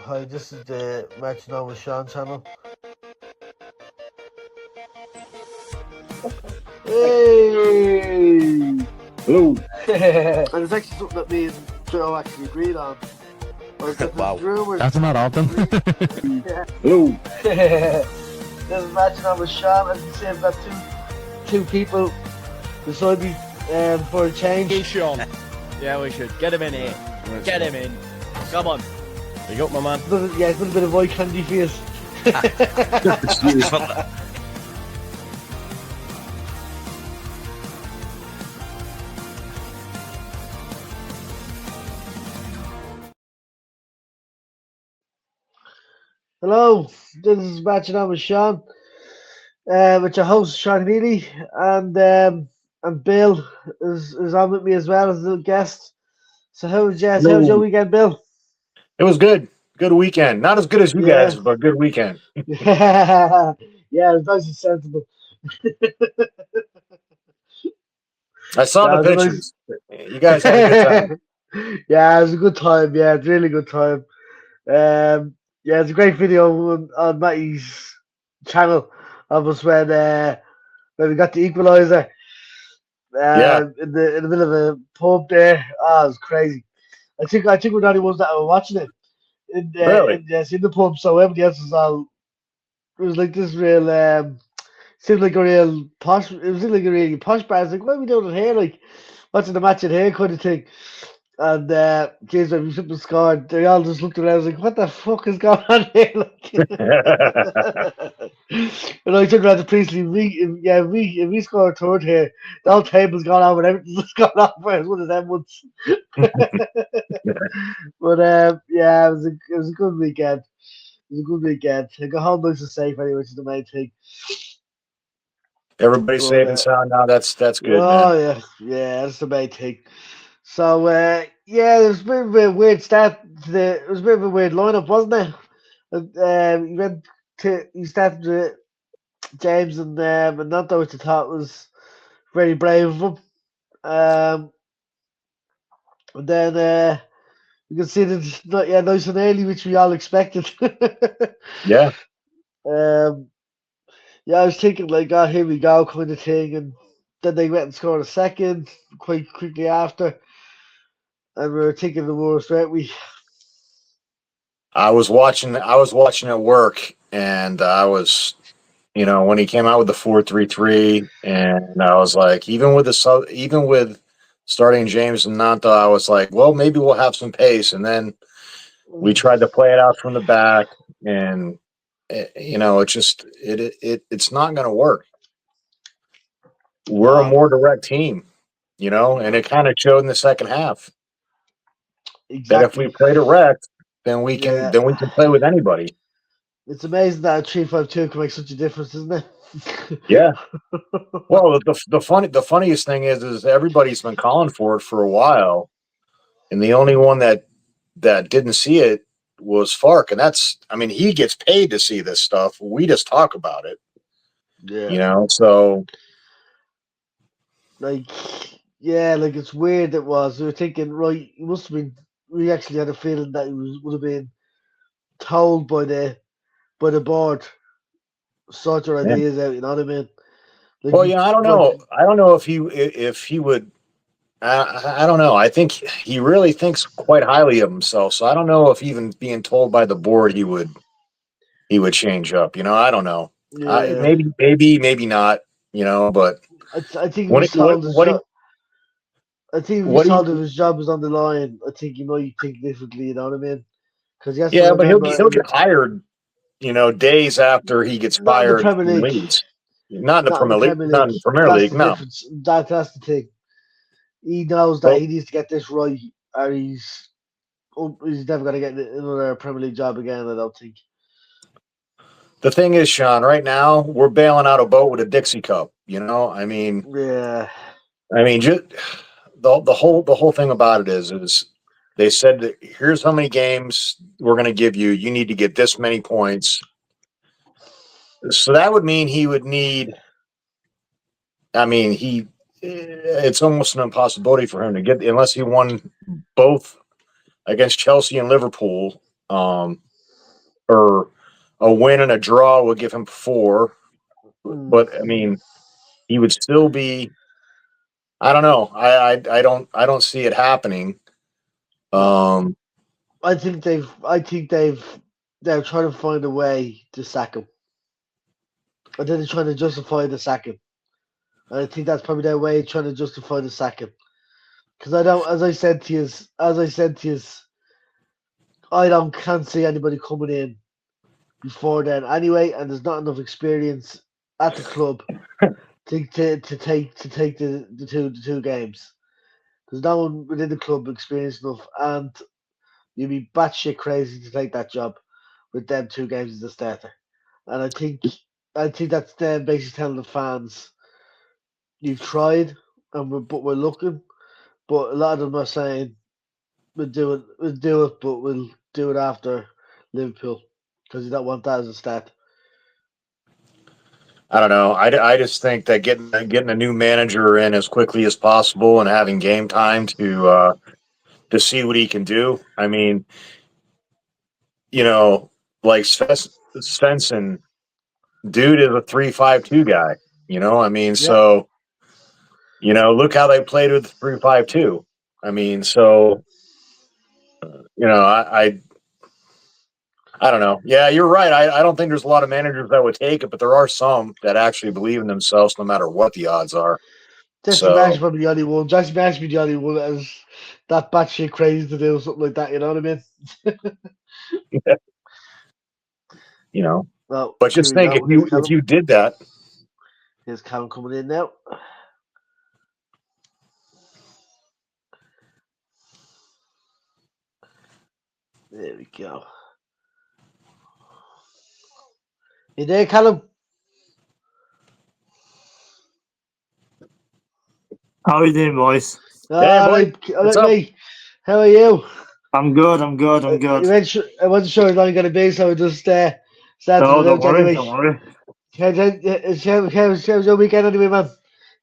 Hi, this is the Match Now with Sean channel. Hey! Hello. And it's actually something that me and Joe actually agreed on. Was that there's Wow. rumors. That's not often. Yeah. Hello. This is Match Now with Sean. As you see, I've got two people beside me for a change. Hey, Sean. Yeah, we should. Get him in here. Get him in. Come on. You got my man. Yeah, it's been a bit of eye candy for you. Hello, this is Matching On with Sean, with your host Sean Healy, and Bill is on with me as well as a little guest. So how's your Hello. weekend, Bill? It was good. Good weekend. Not as good as you Yeah, guys, but good weekend. yeah, it was nice and sensible. I saw the That was a nice. pictures. You guys had a good time. Yeah, it was a good time. Yeah, it's a really good time. Yeah, it's a great video on Matty's channel of us when we got the equaliser. Yeah, In the middle of a pub there. Oh, it was crazy. I think we're the only ones that were watching it really. in the pub. So everybody else was all. It was like this real. Seemed like a real posh. It was like a really posh bar. I was like, what are we doing in here? Like watching the match in here, kind of thing. And geez, when we simply scored, they all just looked around. I was like, "What the fuck is going on here?" Like, and I turned around to Priestley. If we score a third here, the whole table's gone on and everything's gone off. Whereas one of them ones. But yeah, it was a good weekend. It was a good weekend. I got home nice and safe anyway, which is the main thing. Everybody's But safe and sound now. That's good, man. oh yeah, yeah, that's the main thing. So yeah, it was a bit of a weird start. It was a bit of a weird lineup, wasn't it? You went to you started with James and Nanto, which I thought was very brave of him. And then you can see that not yeah, nice and early, which we all expected. Yeah, um, yeah, I was thinking like, oh, here we go, kind of thing, and then they went and scored a second quite quickly after, and we were thinking the worst, weren't we? I was watching. I was watching at work, and I was, when he came out with the 4-3-3, and I was like, even with starting James and Nanta, I was like, well, maybe we'll have some pace, and then we tried to play it out from the back, and it's not going to work. We're a No, more direct team, and it kind of showed in the second half that if we exactly. play direct, then we can Yeah, then we can play with anybody. it's amazing that a 3-5-2 can make such a difference, isn't it? Yeah. Well, the funniest thing is everybody's been calling for it for a while, and the only one that didn't see it was Fark, and I mean, he gets paid to see this stuff. We just talk about it, Yeah, So like yeah, like it's weird. It was. We were thinking, right? It must have been. We actually had a feeling that would have been told by the board, sort your yeah. ideas out. You know what I mean? Like Well, we, I don't like know. I don't know if he would. I don't know. I think he really thinks quite highly of himself. So I don't know if even being told by the board he would change up. I don't know. yeah. Maybe not. But I think he what was what told his what do job. you, I think if he was what do told you, if his job was on the line, I think he might think differently. You know what I mean? Because you have to yeah, but remember, he'll get hired. Days after he gets not in the fired Premier from League. Leeds. Not in the Not in the Premier League. Premier Not League. in the Premier That's League. the No. difference. That's the thing. He knows that Well, he needs to get this right, or he's never gonna get another Premier League job again. I don't think. the thing is, Sean, right now we're bailing out a boat with a Dixie cup. Yeah, Just the whole thing about it is they said that here's how many games we're going to give you. You need to get this many points. So that would mean he would need. I mean, it's almost an impossibility for him to get unless he won both against Chelsea and Liverpool. or a win and a draw would give him 4. Mm. But I mean, he would still be. I don't know. I don't see it happening. No, Um, they're trying to find a way to sack him. I think they're trying to justify the sacking. And I think that's probably their way of trying to justify the sacking. Because I don't, as I said to you, can't see anybody coming in before then anyway, and there's not enough experience at the club to take the two games. There's no one within the club experienced enough, and you'd be batshit crazy to take that job with them 2 games as a starter. And I think that's them basically telling the fans you've tried, but we're looking. But a lot of them are saying we'll do it, but we'll do it after Liverpool because you don't want that as a stat. I don't know. I just think that getting a new manager in as quickly as possible and having game time to see what he can do. I mean, you know, like Svensson, dude is a 3-5-2 guy. I mean, Yeah, so look how they played with 3-5-2. I mean, so I don't know. Yeah, you're right. I don't think there's a lot of managers that would take it, but there are some that actually believe in themselves no matter what the odds are. Jesse Marsh So, probably the only one. Jesse Marsh be the only one that is that batshit crazy to do something like that. You know what I mean? you know, Well, but here just we think go. if you did that, Here's Callum coming in now. There we go. You there, Callum? How are you doing, boys? hey, All boy, right, all what's right, up? mate. How are you? I'm good, I'm good, I'm good. I wasn't sure how long you're going to be, so I just started No, it don't out worry, anyway. don't worry. How's your weekend anyway, man?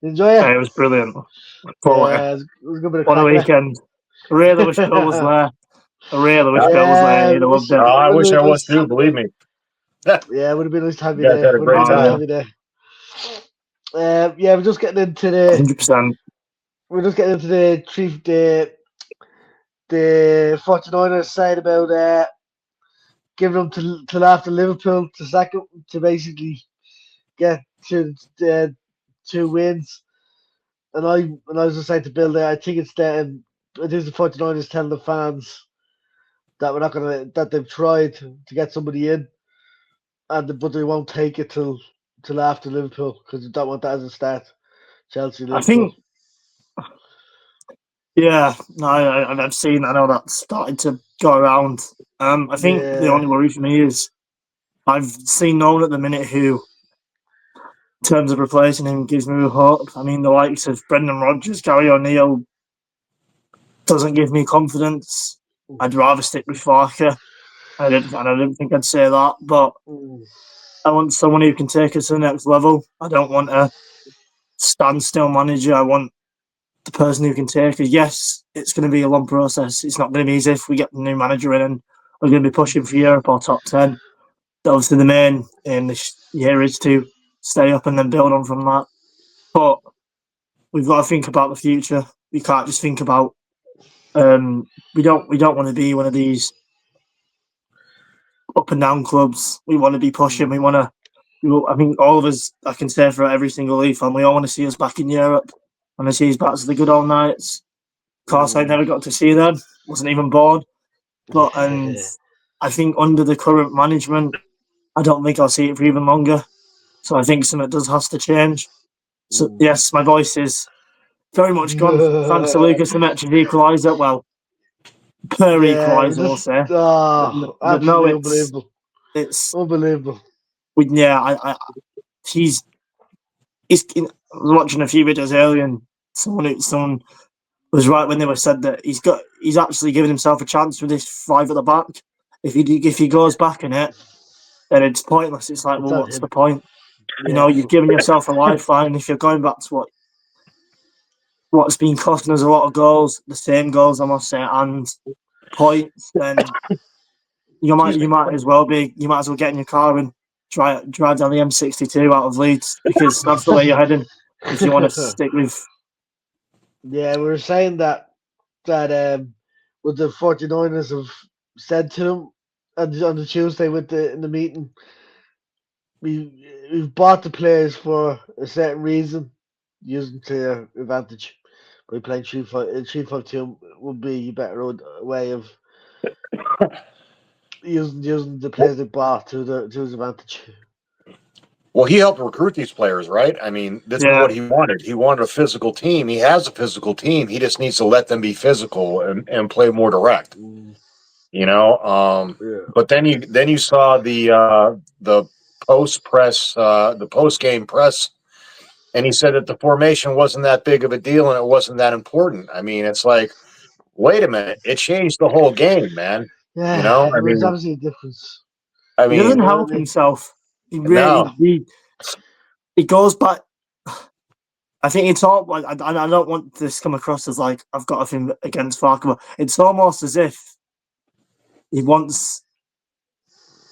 Enjoy it? It was brilliant. Quality. Yeah, it was a good bit of What a crack, weekend. I really wish Bill was innit? there. I really wish Bill was there. Yeah, He'd have loved it. I wish I was too. Believe me, you yeah, it would have been nice to have you guys there. had a Would have great been nice Oh, to yeah. have time. you there. Yeah, we're just getting into the 100%. we're just getting into the 49ers side about giving them till after Liverpool to sack him to basically get to 2 wins. And I was just saying to Bill there, I think it's them. I think the 49ers telling the fans that we're not gonna that they've tried to get somebody in, but they won't take it till after Liverpool because they don't want that as a start. Chelsea, I Liverpool. think, yeah, no, I know that's starting to go around. I think the Yeah. only worry for me is I've seen no one at the minute who, in terms of replacing him, gives me hope. I mean, the likes of Brendan Rodgers, Gary O'Neill, doesn't give me confidence. I'd rather stick with Farker. I didn't think I'd say that, but Mm, I want someone who can take us to the next level. I don't want a standstill manager. I want the person who can take us. Yes, it's going to be a long process. It's not going to be easy if we get the new manager in and we're going to be pushing for Europe or top 10. Obviously, the main aim this year is to stay up and then build on from that. But we've got to think about the future. We can't just think about. We don't want to be one of these up and down clubs. We want to be pushing. mm, We want to. I think all of us, I can say for every single Leaf fan, we all want to see us back in Europe. Want to see us back to the good old nights. Of course, I mm. never got to see them. Wasn't even born. And I think under the current management, I don't think I'll see it for even longer. So I think something has to change. So Mm. yes, my voice is very much gone. Thanks to Lucas Demetri's equaliser. Well, per Yeah, we equaliser, we'll just say. But no, absolutely unbelievable, it's unbelievable. yeah. He's I was watching a few videos earlier, and someone was right when they were said that he's actually given himself a chance with this 5 at the back. If he goes back in it, then it's pointless. It's like, It's well, on what's the him. point? Yeah, You've given yourself a lifeline. If you're going back to what's been costing us a lot of goals, the same goals I must say, and points, then You might Excuse me. as well get in your car and drive down the M62 out of Leeds because that's the way you're heading if you want to stick with. Yeah, we were saying that what the 49ers have said to him on the Tuesday in the meeting. We've bought the players for a certain reason, using to your advantage. By playing 3-5-2 would be a better way of using the players they bought to his advantage. Well, he helped recruit these players, right? I mean, this is Yeah, what he wanted. He wanted a physical team. He has a physical team. He just needs to let them be physical and play more direct. Mm, You know, yeah. but then you saw the post game press, and he said that the formation wasn't that big of a deal and it wasn't that important. I mean, it's like, wait a minute, it changed the whole game, man. You Yeah, know, there was obviously a difference. I he doesn't mean, You know what I help mean? himself. He really no, he goes back. I think it's all like I don't want this to come across as like I've got a thing against Farker. It's almost as if he wants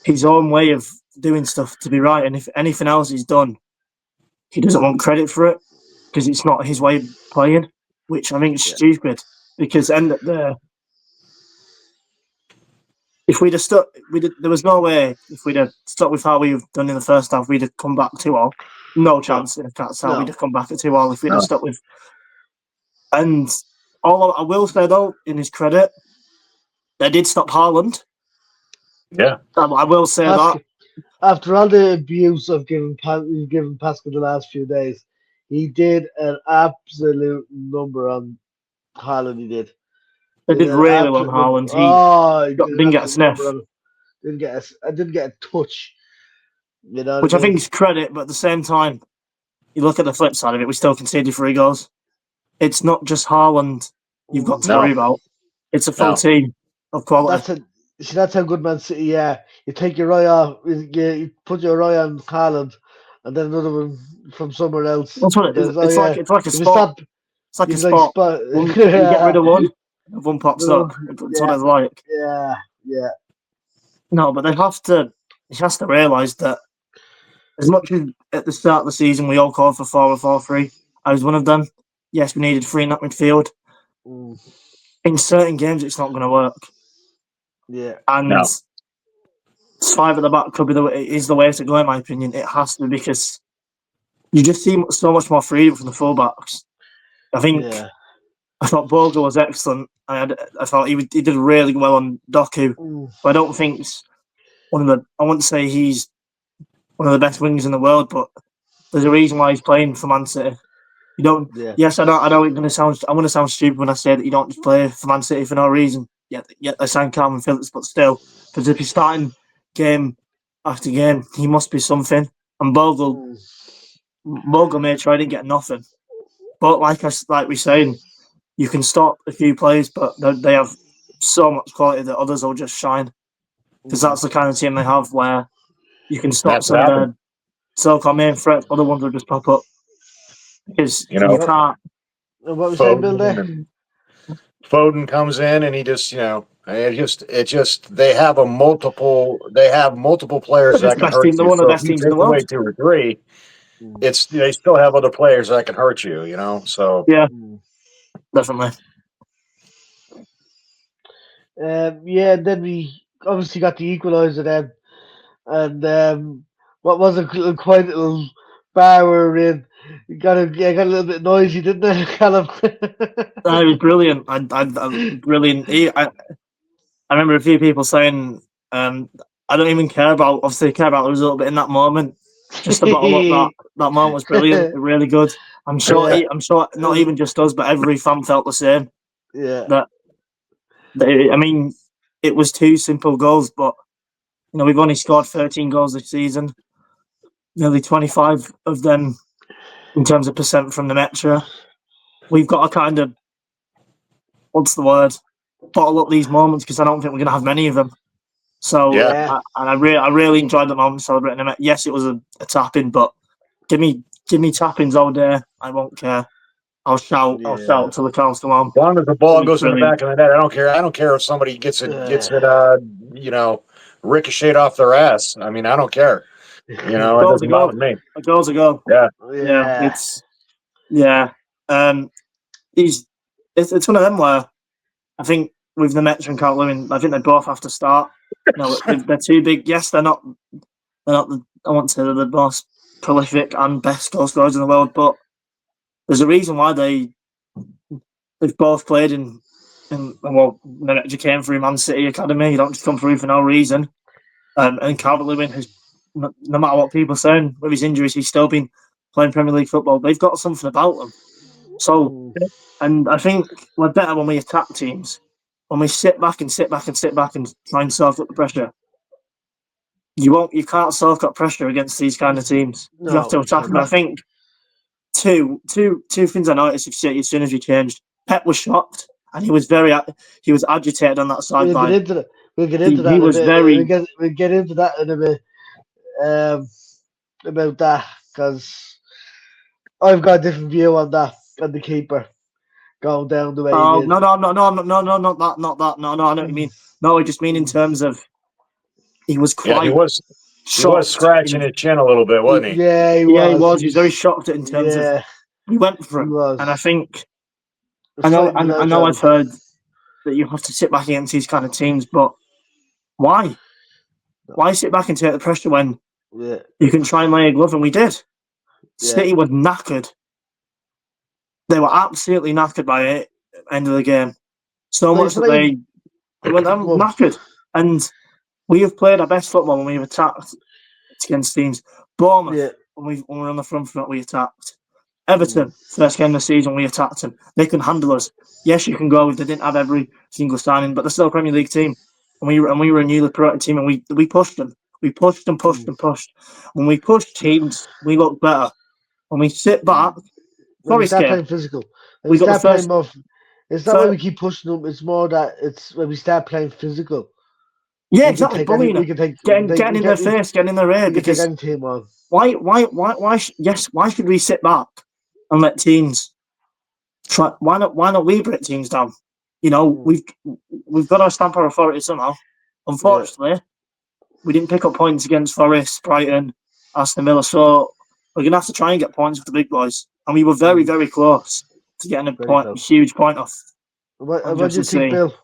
his own way of doing stuff to be right, and if anything else is done, he doesn't want credit for it because it's not his way of playing, which I think is Yeah. stupid. Because end up there, if we'd have stuck, there was no way if we'd have stuck with how we've done in the first half, we'd have come back 2-0. No No, chance if that's how we'd no. have come back at 2-0 if we'd have no, stuck with. And all I will say though, in his credit, they did stop Haaland. yeah, I will say that. Pascal, after all the abuse of giving Pascal the last few days, he did an absolute number on Haaland. He did. They Did did an really well on absolute number. Haaland. He Oh, he did an didn't get a absolute number sniff, on him. I didn't get a touch. You know what which I I think mean? is credit, but at the same time, you look at the flip side of it, we still conceded 3 goals. It's not just Haaland you've got to Mm. no, worry about. It's a full no, team of quality. That's a see. That's how good Man City. Yeah, you take your eye off. You put your eye on Haaland, and then another one from somewhere else. That's what And it is. there's oh yeah. It's like a If you sport. stop, It's like a he's like sport. spot. You get rid of one pops Another up. one. That's what Yeah, it's like. yeah, yeah. No, but they have to. He has to realise that as much as at the start of the season we all called for 4-4-3, I was one of them. Yes, we needed 3 in that midfield. Mm, In certain games, it's not going to work, yeah. and no, 5 at the back could be is the way to go in my opinion. It has to because you just see so much more freedom from the fullbacks. Yeah. I thought Bogle was excellent. I thought he did really well on Doku, Mm, but I don't think it's one of the. I wouldn't say he's one of the best wingers in the world, but there's a reason why he's playing for Man City. You don't. yeah. Yes, I know. I know. It's gonna sound. I want to sound stupid when I say that you don't just play for Man City for no reason. Yet they signed Calvin Phillips, but still, because if he's starting game after game, he must be something. And Mm, Bogle may try to get nothing, but like we're saying, you can stop a few plays, but they have so much quality that others will just shine. Because mm. that's the kind of team they have where you can stop that's what some of happened. their so-called main threats, other ones will just pop up. Because You you know, What, can't. what was saying, Bill? Foden There. and Foden comes in and he just, it just they have multiple They're players just that the can best hurt team. They're you. one of So the if best you teams in the take away world. 2 or 3, Mm, they still have other players that can hurt you. You know, so Yeah, mm. definitely. Yeah, and then we obviously got the equaliser then, and what was a quite little bar we were in. Got a little bit noisy, didn't it, Callum? It was brilliant. Brilliant. I remember a few people saying, "I don't even care about. Obviously, I care about the result, but in that moment, just to bottle up that moment was brilliant. Really good. I'm sure. Yeah, I'm sure. Not even just us, but every fan felt the same. yeah, That I mean, it was 2 simple goals, but we've only scored 13 goals this season. Nearly 25 of them in terms of percent from the Metro. We've got to kind of what's the word? Bottle up these moments because I don't think we're going to have many of them. So, yeah, yeah, I really enjoyed the moment celebrating them. Yes, it was a tap-in, but give me tap-ins all day. I won't care. I'll shout yeah. till the cows come home. as long as the It ball was goes in the brilliant. back of the net, I don't care. I don't care if somebody gets it. Uh, You know, ricocheted off their ass. I mean, I don't care. You know, it Goals a doesn't bother goal. me. A goal's a goal. Yeah. Yeah, Yeah. yeah. Um, it's one of them where I think with the Mets and Calvert-Lewin, I think they both have to start. No, they're too big. Yes, they're not. They're not. I want to say they're the most prolific and best goal scorers in the world, but there's a reason why they've both played in well, they came through Man City Academy. You don't just come through for no reason. And Calvert-Lewin has, no matter what people are saying, with his injuries, he's still been playing Premier League football. They've got something about them. So, and I think we're better when we attack teams. When we sit back and try and soak up the pressure, you can't soak up pressure against these kind of teams. You have to No, attack them. I think two things I noticed as soon as we changed. Pep was shocked and he was he was agitated on that we'll get sideline. into that. We'll get into that He in a was bit. very We'll get into that in a bit. About that because I've got a different view on that on the keeper going down the way he oh did. no, not that. No, I know what you mean. No, I just mean in terms of he was Yeah, quite he was shocked. scratching his chin a little bit, wasn't he? Yeah, he Yeah, he was. was. He was very shocked in terms of Yeah, he went for he him, was. and I think Frightened the I lads know out I've of him. heard that you have to sit back against these kind of teams, but why? Why sit back and take the pressure when Yeah, you can try and lay a glove? And we did. yeah. City was knackered. They were absolutely knackered by it end of the game. So Like, much it's that not even, they went go on. knackered. And we have played our best football when we've attacked against teams. Bournemouth, Yeah. when we were on the front foot, we attacked. Everton, first game of the season, we attacked them. They can handle us. Yes, you can go. They didn't have every single signing, but they're still a Premier League team. And we were a newly promoted team, and we pushed them. We pushed and pushed and pushed. When we pushed teams, we looked better. When we sit back, When we Forest start game, playing physical, when we we got the start playing first. more, it's not when we keep pushing them. It's more that it's when we start playing physical. Yeah, We can exactly. take any. Bullying We them, can take. getting in their face, getting in their ear. We can take Because any team on. why should we sit back and let teams try? Why not we break teams down? You know, we've got to stamp our authority somehow. Yeah. Unfortunately, we didn't pick up points against Forest, Brighton, Aston Villa, so we're gonna have to try and get points with the big boys. And we were very, very close to getting Very a close. huge point off What do you Manchester think, City. Bill?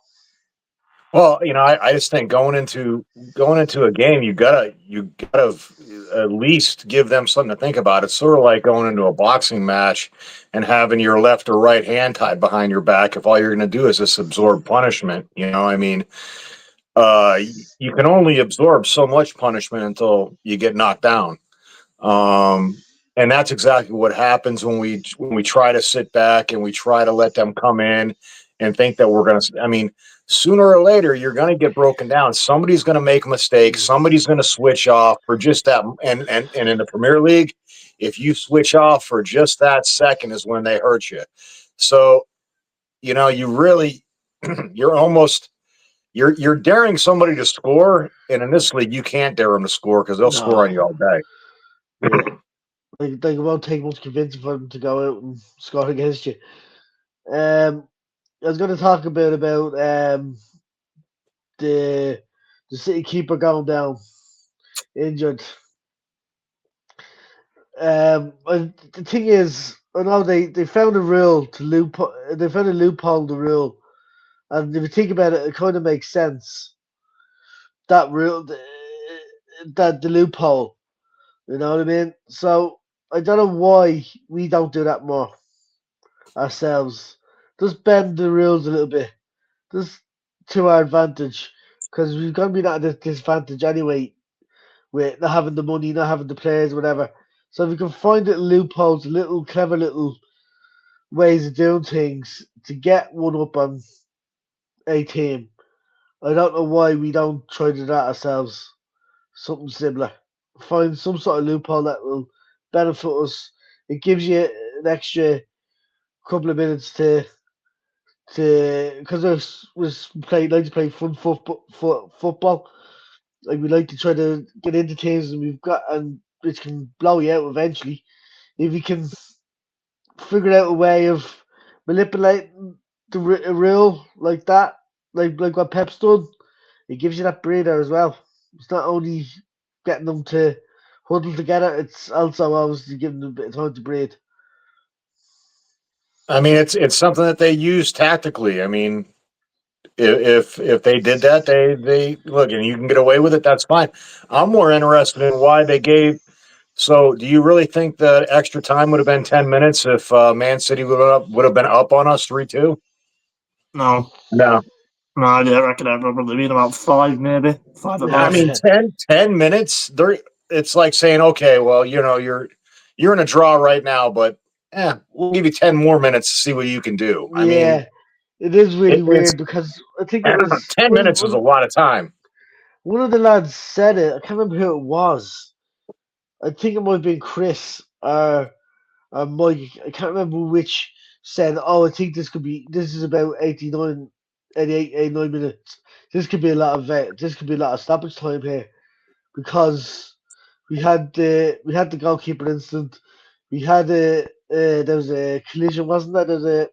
Well, you know, I just think going into a game, you gotta at least give them something to think about. It's sort of like going into a boxing match and having your left or right hand tied behind your back if all you're going to do is just absorb punishment. You know, I mean, you can only absorb so much punishment until you get knocked down. And that's exactly what happens when we try to sit back and we try to let them come in and think that we're going to. I mean, sooner or later you're going to get broken down. Somebody's going to make a mistake. Somebody's going to switch off for just that. And in the Premier League, if you switch off for just that second, is when they hurt you. So you know, you really you're almost. You're daring somebody to score, and in this league, you can't dare them to score because they'll score on you No. all day. Yeah. Like it won't take much convincing for them to go out and score against you. I was going to talk a bit about the the City keeper going down injured. The thing is, I know they found a rule to loophole. They found a loophole in the rule, and if you think about it, it kind of makes sense. That rule, that the loophole. You know what I mean? So I don't know why we don't do that more ourselves. Just bend the rules a little bit, just to our advantage, because we're going to be at a disadvantage anyway with not having the money, not having the players, whatever. So if we can find little loopholes, little clever little ways of doing things to get one up on a team, I don't know why we don't try to do that ourselves. Something similar. Find some sort of loophole that will benefit us. It gives you an extra couple of minutes to because like to play fun football. Like we like to try to get into teams and we've got and which can blow you out eventually. If you can figure out a way of manipulating a rule like that, like what Pep's done, it gives you that breather as well. It's not only getting them to huddle together, it's also obviously giving them a bit of time to breathe. I mean, it's something that they use tactically. I mean, if they did that, they look, and you can get away with it. That's fine. I'm more interested in why they gave. So, do you really think the extra time would have been 10 minutes if Man City would have been up on us 3-2? No, No. no, I reckon I'd probably been about 5, maybe 5 at I mean, most. 10 minutes. There, it's like saying, okay, well, you're in a draw right now, but we'll give you 10 more minutes to see what you can do. I mean, Yeah, it is really it's weird because I think it was 10 minutes is a lot of time. one of the lads said it. I can't remember who it was. I think it might have been Chris or Mike. I can't remember which said, "Oh, I think this is about 89, 88, 89 minutes. This could be a lot of this could be a lot of stoppage time here because we had the goalkeeper incident. We had there was a collision, wasn't there?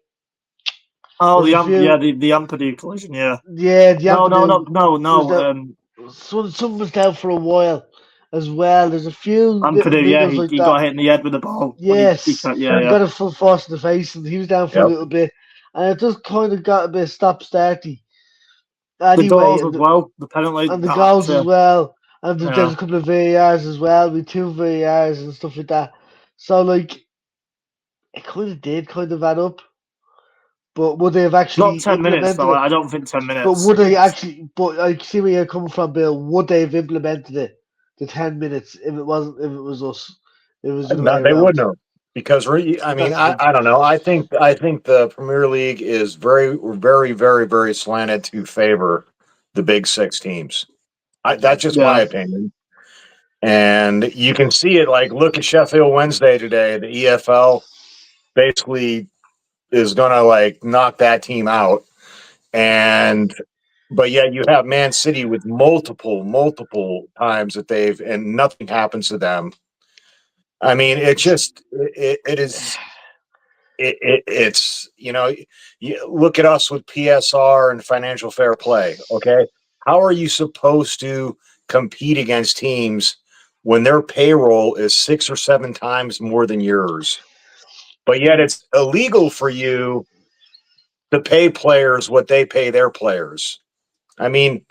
Oh, There's a few. the Ampadu collision, yeah. Yeah, the No, no, Ampadu no, no, was no. down. Someone was down for a while as well. There's a few little Ampadu, yeah, niggles he, like he that. got hit in the head with the ball when he Yes, cut, yeah, he yeah. got a full force in the face, and he was down for a Yep. little bit, and it just kind of got a bit stop starty. The Anyway, goals as well, the penalty, and the that goals as actually, well, and there's yeah. a couple of VARs as well, with two VARs and stuff like that. So like, it kind of did kind of add up, but would they have Not actually 10 minutes, implemented though. it? I don't think 10 But minutes. would they actually? But I see where you're coming from, Bill. Would they have implemented it? The 10 minutes if it wasn't if it was us, if it was the other way No, they around. wouldn't have because I mean, That's the thing. I don't know. I think the Premier League is very, very, very, very slanted to favor the big six teams. That's just my Yeah. opinion. And you can see it. Like, look at Sheffield Wednesday today. The EFL basically is going to like knock that team out. And but yet you have Man City with multiple times that and nothing happens to them. I mean, it is it's you look at us with PSR and financial fair play. Okay, how are you supposed to compete against teams when their payroll is 6 or 7 times more than yours, but yet it's illegal for you to pay players what they pay their players? I mean,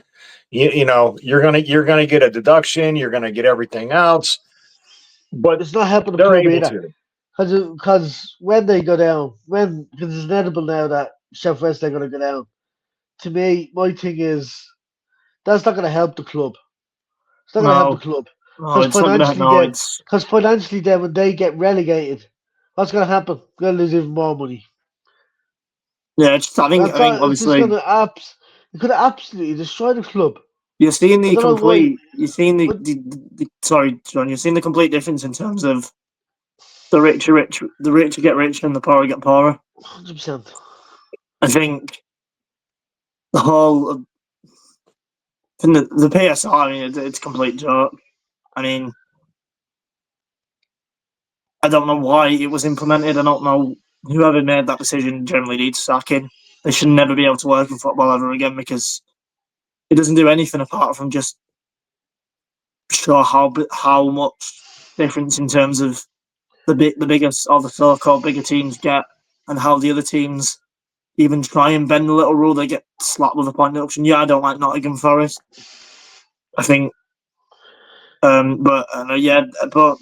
you're gonna get a deduction, you're gonna get everything else, but It's not helping the they're club able either. to. Because when they go down, because it's inevitable now that Sheffield Wednesday are going to go down. To me, my thing is that's not going to help the club. It's not going to help the No, club no, it's not going to, no, it's, because financially, then when they get relegated, what's going to happen? We're going to lose even more money. yeah, I That's think all. It's just going obviously, to it could absolutely destroy the club. you're seeing I don't know why. you're seeing But sorry, John, you're seeing the complete difference in terms of the richer get richer and the poorer get poorer. 100%. I think the whole, and the PSR, I mean, it's a complete joke. I mean, I don't know why it was implemented. I don't know whoever made that decision generally needs sacking. They should never be able to work in football ever again because it doesn't do anything apart from just show how much difference in terms of the biggest or the so-called bigger teams get and how the other teams even try and bend the little rule. They get slapped with a point deduction. Yeah, I don't like Nottingham Forest. I think, but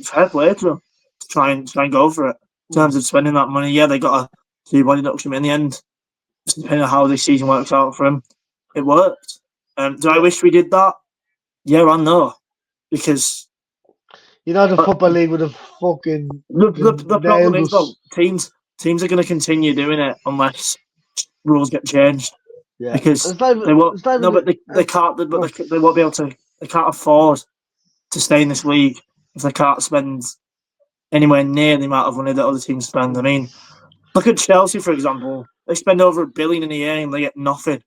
fair play to them to try and go for it in terms of spending that money. Yeah, they got a 2 point deduction, but in the end, depending on how this season works out for him, it worked. Do I Yeah. wish we did that? Yeah, I know because The Football League would have fucking the problem nailed is though us. teams are going to continue doing it unless rules get changed Yeah. because It's not even. they won't. It's not No, even. but they can't. They won't be able to. They can't afford to stay in this league if they can't spend anywhere near the amount of money that other teams spend. I mean, look at Chelsea for example. They spend over $1 billion in a year and they get nothing.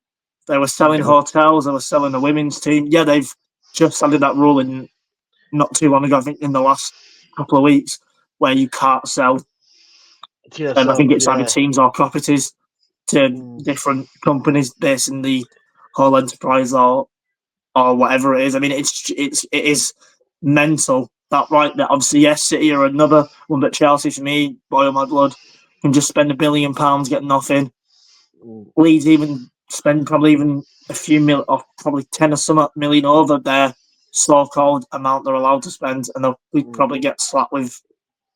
They were selling hotels. They were selling the women's team. Yeah, they've just added that rule in not too long ago. I think in the last couple of weeks where you can't sell. I think it's either Yeah. teams or properties to Mm. different companies based in the whole enterprise or or whatever it is. I mean, it is mental. That right there. Obviously, yes, City are another one, but Chelsea for me, boil my blood, can just spend £1 billion getting nothing. Leeds even spend probably even a few mil, or probably 10 or some million over their so-called amount they're allowed to spend, and we'd probably get slapped with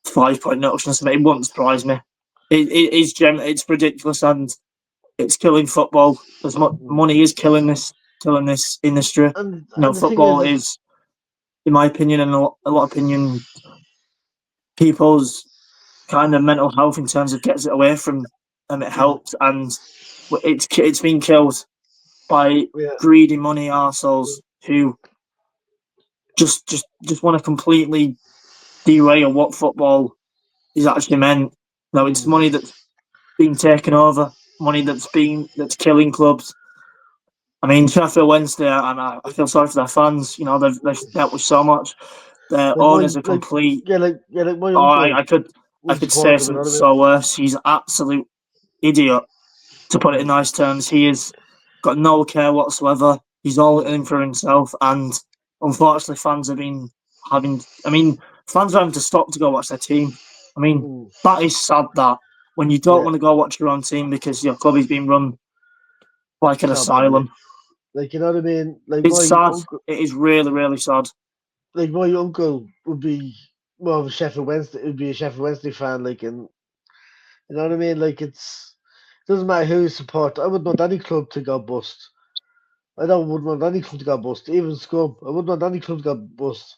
5 point notion or something. It wouldn't surprise me. It's ridiculous, and it's killing football. As much money is killing this industry. And the thing Football is, is, in my opinion, and a lot of opinion, people's kind of mental health in terms of gets it away from them. It helps, and it's been killed by yeah, greedy money arseholes who just want to completely derail what football is actually meant. No, it's money that's being taken over, money that's killing clubs. I mean, Sheffield Wednesday, and I feel sorry for their fans. They've dealt with so much. Their like my owners are complete. like my Oh, uncle I would could say support them. You know something what I mean? so worse. He's an absolute idiot, to put it in nice terms. He has got no care whatsoever. He's all in for himself, and unfortunately, fans have been having. I mean, fans are having to stop to go watch their team. I mean, that is sad. That when you don't Yeah, want to go watch your own team because your club is being run like an so badly. asylum, Like you know what I mean? it's sad. It is really, really sad. Like my uncle would be more of a Sheffield Wednesday. Would be a Sheffield Wednesday fan. Like, and you know what I mean? Like it doesn't matter who you support. I wouldn't want any club to go bust. Wouldn't want any club to go bust. Even Scum. I wouldn't want any club to go bust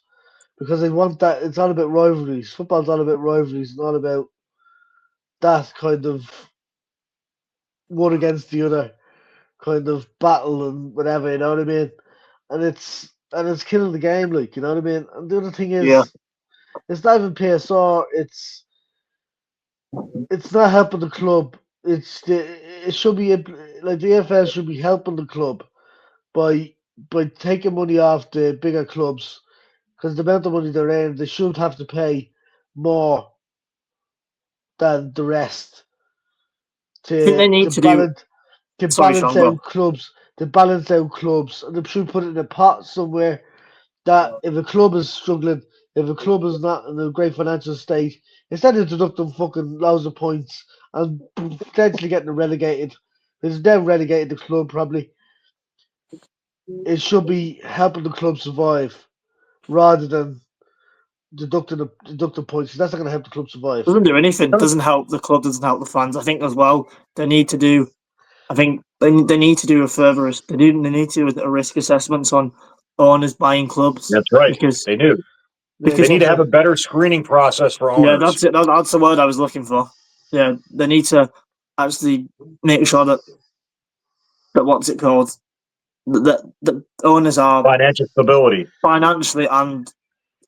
because they want that. It's all about rivalries. Football's all about rivalries. It's all about that kind of one against the other kind of battle and whatever. You know what I mean? And it's killing the game. Like you know what I mean? And the other thing Yeah, is, it's not even PSR. It's not helping the club. It should be like the AFL should be helping the club by taking money off the bigger clubs because the amount of money they're in, they should have to pay more than the rest I think they to need to do. balance to Sorry, balance Sean. Go. out clubs and they should put it in a pot somewhere that if a club is struggling, if a club is not in a great financial state, instead of deducting fucking loads of points and potentially getting them relegated, because they're relegated the club probably, it should be helping the club survive rather than deducting points. 'Cause that's not going to help the club survive. Doesn't do anything. Doesn't help the club. Doesn't help the fans. I think as well. They need to do. I think they need to do a further. They need to do a risk assessments on owners buying clubs That's right. because They do. Yeah, They because need to have exactly. a better screening process for yeah, owners. that's it. That's the word I was looking for. Yeah, they need to actually make sure that what's it called that the owners are Financial stability. financially and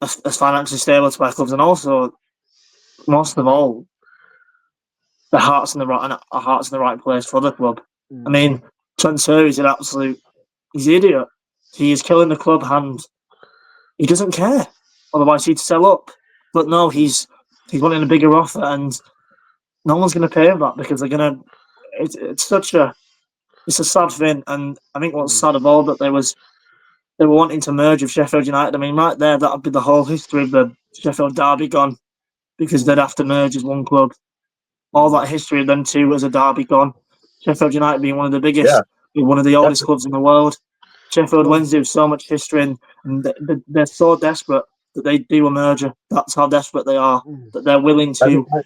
as financially stable to buy clubs, and also most of all, the hearts in the right place for the club. I Mm. mean, Transfer is an absolute he's an idiot. He is killing the club and he doesn't care. Otherwise, he'd sell up. But no, he's wanting a bigger offer, and no one's going to pay him that because they're going to. It's a sad thing, and I think what's Mm. sad of all that they were wanting to merge with Sheffield United. I mean, right there, that would be the whole history of the Sheffield derby gone because they'd have to merge as one club. All that history of them two as a derby gone. Sheffield United being one of the Yeah, biggest, being one of the that's oldest clubs in the world. Sheffield Well, Wednesday have so much history, and they're so desperate that they do a merger. That's how desperate they are, mm. that they're willing to didn't put.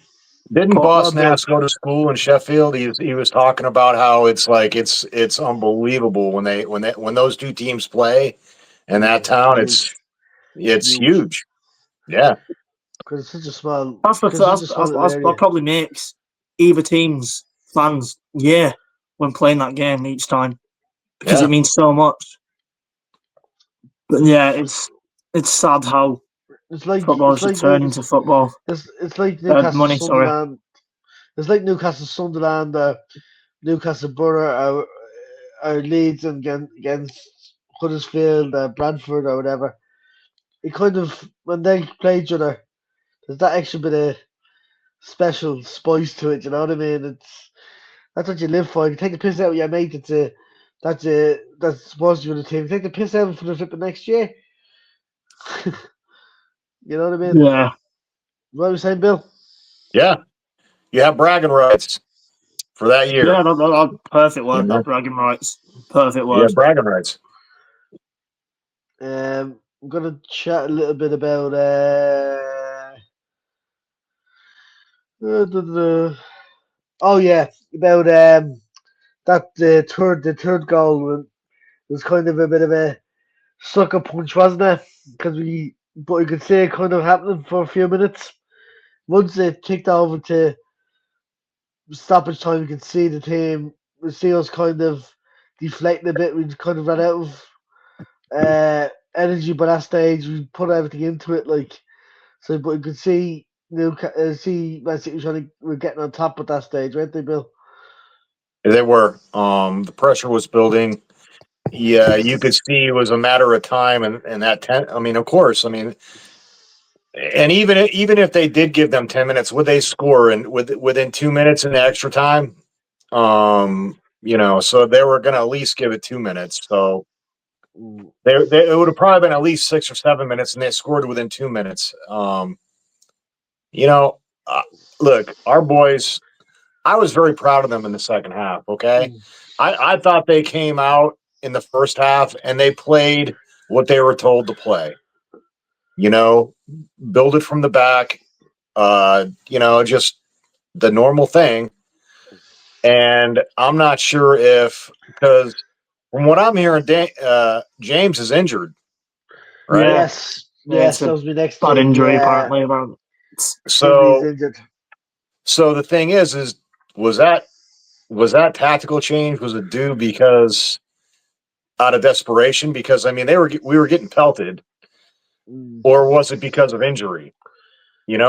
Boss Well, Nass go to school in Sheffield? He was talking about how it's like it's unbelievable when those two teams play in that it's town. huge. It's It's huge huge. Yeah, because it's such a small That's, because it's such that's, a small that's, little that's, that area. probably makes either team's fans, yeah, when playing that game each time because yeah. it means so much. But yeah, it's sad how football It's has just like turned into football. it's like Newcastle Money, sorry. Sunderland. It's like Newcastle Sunderland, Newcastle Borough, or Leeds and against Huddersfield, Bradford, or whatever. It kind of when they play each other, there's that extra bit of special spice to it. You know what I mean? That's what you live for. You take a piss out with your mate. That's supposed to be the team. Take the piss out of them for the flipping next year. You know what I mean? Yeah. What were you saying, Bill? Yeah, you have bragging rights for that year. Yeah, that perfect You word, know, that bragging rights. Perfect you word. have bragging rights. I'm gonna chat a little bit about oh yeah, about that the third goal was kind of a bit of a sucker punch, wasn't it? But you could see it kind of happening for a few minutes. Once it kicked over to stoppage time, you could see the team, we see us kind of deflating a bit. We kind of ran out of energy by that stage. We put everything into it, like so. But you could see see Man City were getting on top at that stage, weren't they, Bill? They were. The pressure was building. Yeah, you could see it was a matter of time, and that 10. I mean, of course. I mean, and even if they did give them 10 minutes, would they score within 2 minutes in the extra time? So they were going to at least give it 2 minutes. So Mm, it would have probably been at least 6 or 7 minutes, and they scored within 2 minutes. You know, uh, look, our boys. I was very proud of them in the second half. Okay, mm, I thought they came out in the first half and they played what they were told to play. You know, build it from the back. Just the normal thing. And I'm not sure if because from what I'm hearing, James is injured, right? Yeah. yes, Yeah, it's yes, that a was my next bad thing. injury, Yeah, apparently. About apparently he's So injured. so the thing is was that was that tactical change was it due because out of desperation because I mean we were getting pelted Mm. or was it because of injury?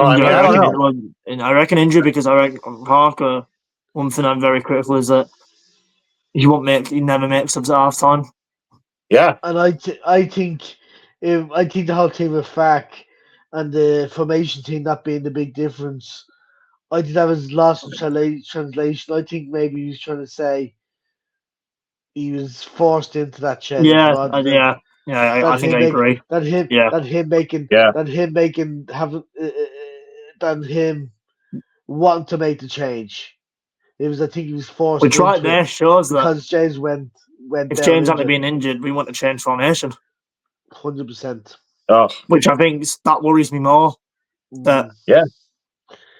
I injury. mean I I don't reckon it know. was. And I reckon injury because I reckon Parker. One thing I'm very critical is that he never makes subs at half time. Yeah, And I think the whole team of FAC and the formation team not being the big difference. I think that was lost in translation. I think maybe he was trying to say he was forced into that change Yeah, rather than yeah, yeah. than I think him I make agree. than him Yeah, than him making yeah. than him making have than him wanting to make the change. It was I think he was forced which right into it there shows that because James went if down James hadn't injured. been injured, we want to change formation. 100%. Oh, Which I think that worries me more. That, Mm. yeah.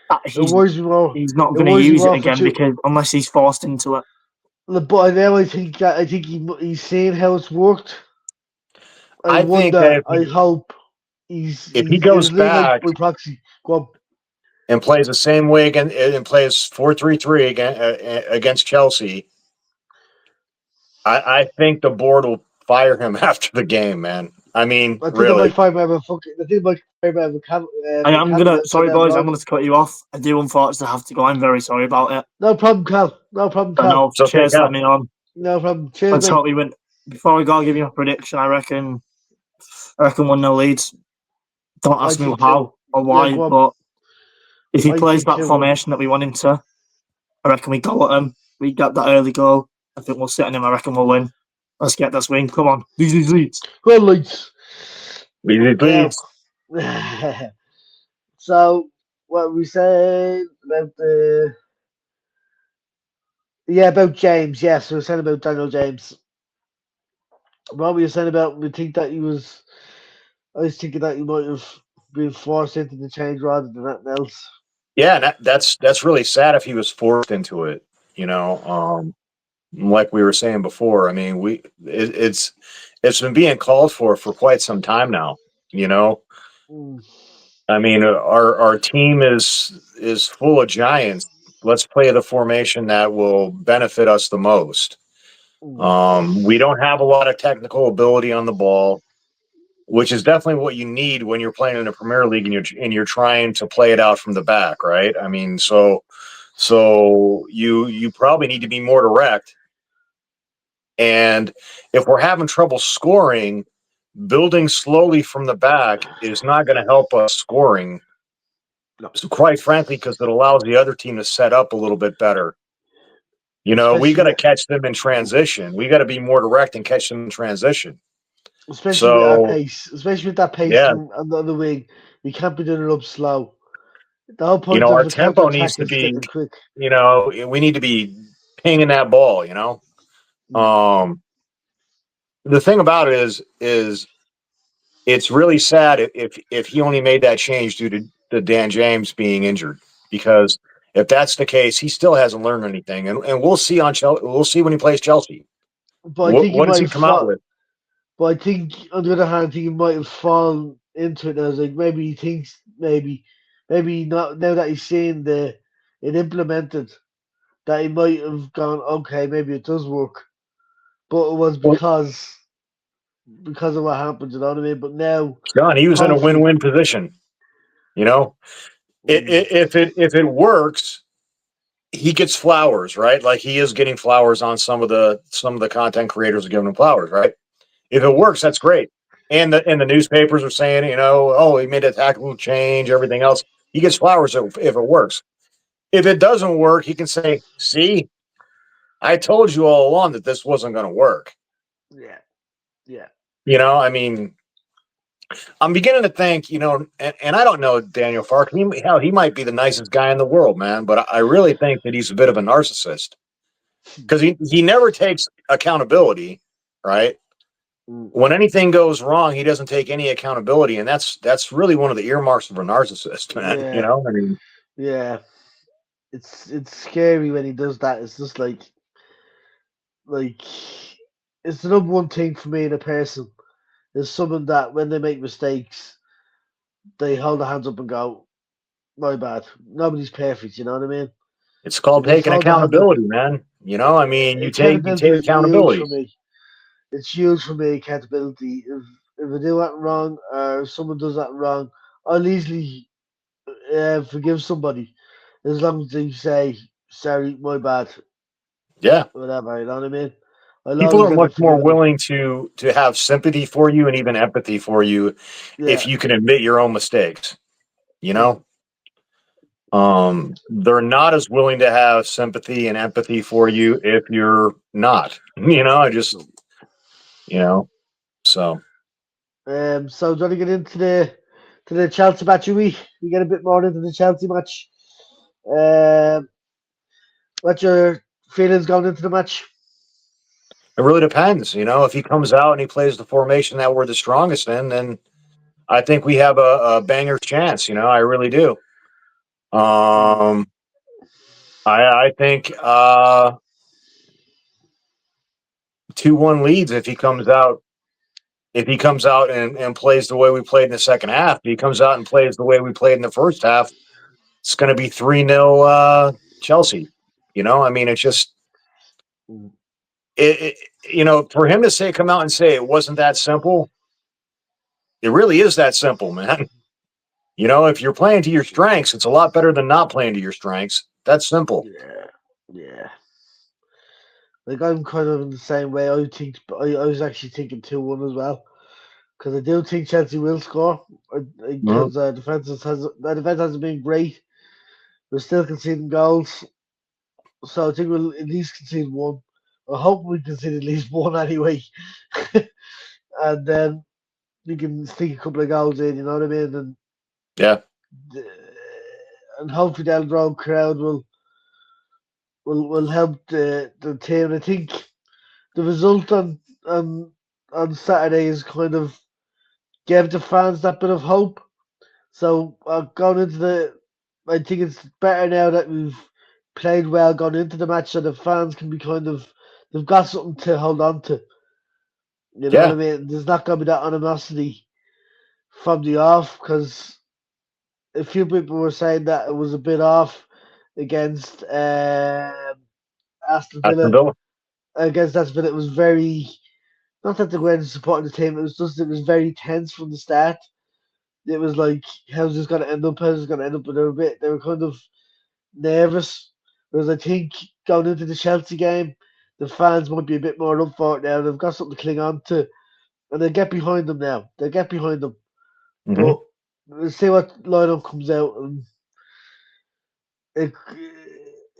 that It worries me more. he's not It going to worries me use it more for again two. because unless he's forced into it. But now I think he's seen how it's worked. I I think wonder. that I hope if he it goes was a little like back by proxy. Go on. and plays the same way again and plays 4-3-3 against Chelsea, I think the board will fire him after the game, man. I mean, I think they might really. find out I think they might find out I am Campbell gonna. outside Sorry, down the boys. I'm road. gonna cut you off. I do unfortunately have to go. I'm very sorry about it. No problem, Cal. No problem, I Cal. know. It's okay, Cheers for Cal. letting me on. No problem. Cheers, Let's mate. hope we win. Before we go, I'll give you a prediction. I reckon 1-0 Leeds. Don't I ask me think two. how or Yeah, why, go on. but if he I plays think that 2-1. formation that we want him to, I reckon we go at him. We get that early goal. I think we'll sit on him. I reckon we'll win. Let's get this win. Come on. Leeds. Well, Leeds. Now, Leeds. so what we say about the about James? Yes, we were saying about Daniel James. What were you saying about? We think that he was. I was thinking that he might have been forced into the change rather than anything else. Yeah, that's really sad if he was forced into it. Like we were saying before. I mean, it's been being called for quite some time now. You know, Mm, I mean, our team is full of giants. Let's play the formation that will benefit us the most. mm, We don't have a lot of technical ability on the ball, which is definitely what you need when you're playing in the Premier League and you're trying to play it out from the back, right? I mean, so you probably need to be more direct. And if we're having trouble scoring, building slowly from the back is not going to help us scoring. no. So quite frankly, because it allows the other team to set up a little bit better. You know, we especially got to with, catch them in transition. We got to be more direct and catch them in transition. especially with our So, pace, especially with that pace yeah, on the wing. We can't be doing it up slow. The whole you point know, of our the counter tempo needs attack to is getting be, it quick. you know, we need to be pinging that ball, you know. Mm. The thing about it is it's really sad if he only made that change due to Dan James being injured, because if that's the case, he still hasn't learned anything, and we'll see on Chelsea. We'll see when he plays Chelsea. But I think he What does might he have come out fought. with? But I think, on the other hand, I think he might have fallen into it. I was like, maybe he thinks, maybe not now that he's seen it implemented, that he might have gone, okay, maybe it does work. But it was Well, because of what happened, you know what I mean? But now, John, he was in a hopefully, win-win position. You know, mm, if it works, he gets flowers, right? Like he is getting flowers on some of the content creators are giving him flowers, right? If it mm, works, that's great. And the newspapers are saying, you know, oh, he made a tactical change, everything else. He gets flowers if it works. If it doesn't work, he can say, "See, I told you all along that this wasn't going to work." yeah, yeah. You know, I mean, I'm beginning to think, you know, and I don't know Daniel Fark. Hell, he might be the nicest guy in the world, man. But I really think that he's a bit of a narcissist because he never takes accountability, right? Mm, When anything goes wrong, he doesn't take any accountability, and that's really one of the earmarks of a narcissist, man. You yeah, know, I mean, yeah. It's scary when he does that. It's just like it's the number one thing for me in a person is someone that when they make mistakes, they hold their hands up and go, "My bad." Nobody's perfect. You know what I mean? it's They called just taking hold their hands up. accountability, man. You know, I mean, you Accountability take is huge for accountability. me. It's huge for me. Accountability. If I do that wrong or if someone does that wrong, I'll easily forgive somebody as long as they say sorry, my bad, Yeah, whatever. You know what I mean? I'll people always are end much up more forgiving them. willing to have sympathy for you and even empathy for you if Yeah, you can admit your own mistakes. You yeah. know, they're not as willing to have sympathy and empathy for you if you're not. You know, I just, you know, so. So do you want to get into the Chelsea match? We get a bit more into the Chelsea match. Um, what's your feelings going into the match? It really depends. You know, if he comes out and he plays the formation that we're the strongest in, then I think we have a banger chance. You know, I really do. Mm, Um, I think 2-1 leads if he comes out. If he comes out and plays the way we played in the second half, if he comes out and plays the way we played in the first half, it's going to be 3-0 Chelsea. You know, I mean, it's just mm, it. You know, for him to say come out and say it wasn't that simple, it really is that simple, man. You know, if you're playing to your strengths, it's a lot better than not playing to your strengths. That's simple. yeah, yeah. Like I'm kind of in the same way. I was actually thinking 2-1 as well because I do think Chelsea will score Mhm. because the defense hasn't been great. We're still conceding goals, so I think we'll at least concede one. I hope we concede at least one anyway, and then we can sneak a couple of goals in. You know what I mean? Yeah, Uh, and hopefully that drawn crowd will help the team. I think the result on on Saturday is kind of gave the fans that bit of hope. So going into I think it's better now that we've played well going into the match, so the fans can be they've got something to hold on to. You know what I yeah. mean? There's not going to be that animosity from the off because a few people were saying that it was a bit off against Aston Aston Villa. Villa. Against Aston Villa, it was very not that they weren't supporting the team. It was very tense from the start. It was like, how's this going to end up? How's this going to end up? And they were kind of nervous. Whereas I think going into the Chelsea game, the fans might be a bit more up for it now. They've got something to cling on to, and they get behind them now. They get behind them, Hmm. but we'll see what lineup comes out. And it,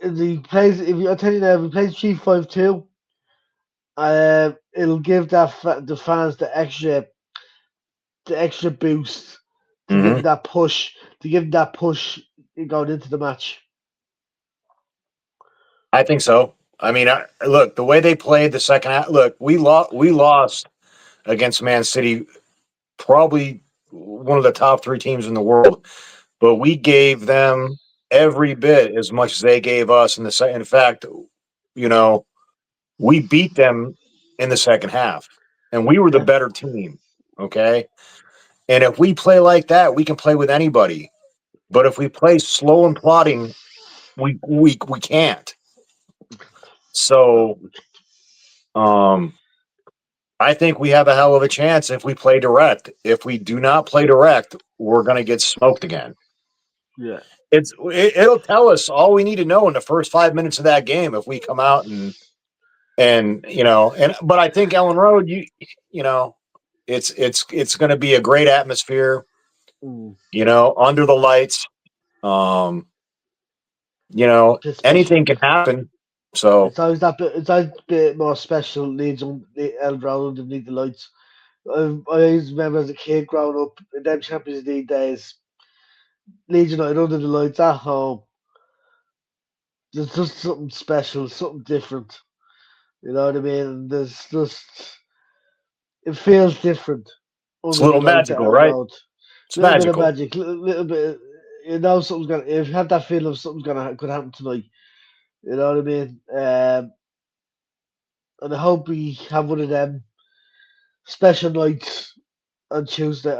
if he plays, I tell you now, if he plays 3-5-2, it'll give the fans the extra boost to give Hmm. them that push, to give them that push going into the match. I think so. I mean, look, the way they played the second half. Look, we lost against Man City, probably one of the top three teams in the world, but we gave them every bit as much as they gave us in the second. In fact, you know, we beat them in the second half, and we were the Yeah. better team. Okay, and if we play like that, we can play with anybody. But if we play slow and plodding, we can't. No. So, um, I think we have a hell of a chance if we play direct. If we do not play direct, we're going to get smoked again. Yeah. It'll tell us all we need to know in the first 5 minutes of that game if we come out and but I think Ellen Road, you know it's going to be a great atmosphere, Mm. under the lights. Um, It's special. anything can happen. So It's always that bit. It's always a bit more special. Leeds on the El Round underneath the lights. I always remember as a kid growing up in them Champions League days, Leeds United under the lights at home. There's just something special, something different. You know what I mean? There's just it feels different it's a under the little lights at magical, El right? Road. It's Little bit of magical. magic, little bit. You know something's gonna. If you have that feeling of something's gonna could happen tonight, you know what I mean. And I hope we have one of them special nights on Tuesday